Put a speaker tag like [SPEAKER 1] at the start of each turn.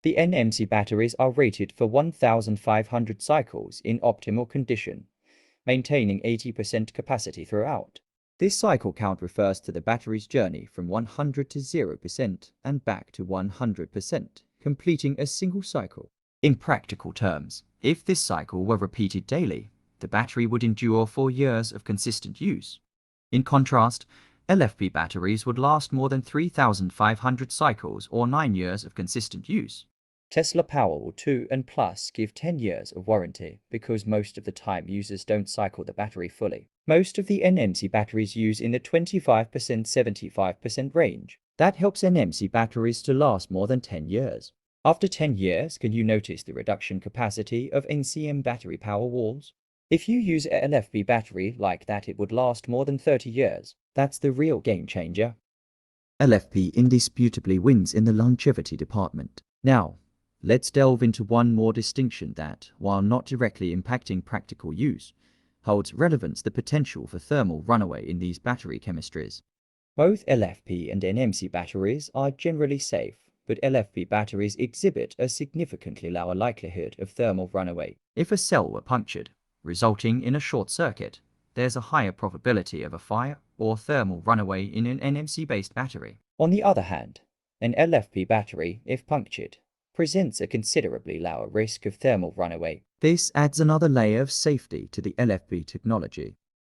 [SPEAKER 1] The NMC batteries are rated for 1,500 cycles in optimal condition, maintaining 80% capacity throughout. This cycle count refers to the battery's journey from 100 to 0% and back to 100%, completing a single cycle. In practical terms, if this cycle were repeated daily, the battery would endure 4 years of consistent use. In contrast, LFP batteries would last more than 3,500 cycles or 9 years of consistent use. Tesla Powerwall 2 and Plus give 10 years of warranty because most of the time users don't cycle the battery fully. Most of the NMC batteries use in the 25%-75% range. That helps NMC batteries to last more than 10 years. After 10 years, can you notice the reduction capacity of NCM battery Powerwalls? If you use a LFP battery like that, it would last more than 30 years. That's the real game changer. LFP indisputably wins in the longevity department. Now, let's delve into one more distinction that, while not directly impacting practical use, holds relevance: the potential for thermal runaway in these battery chemistries. Both LFP and NMC batteries are generally safe, but LFP batteries exhibit a significantly lower likelihood of thermal runaway. If a cell were punctured, resulting in a short circuit, there's a higher probability of a fire or thermal runaway in an NMC-based battery. On the other hand, an LFP battery, if punctured, presents a considerably lower risk of thermal runaway. This adds another layer of safety to the LFP technology.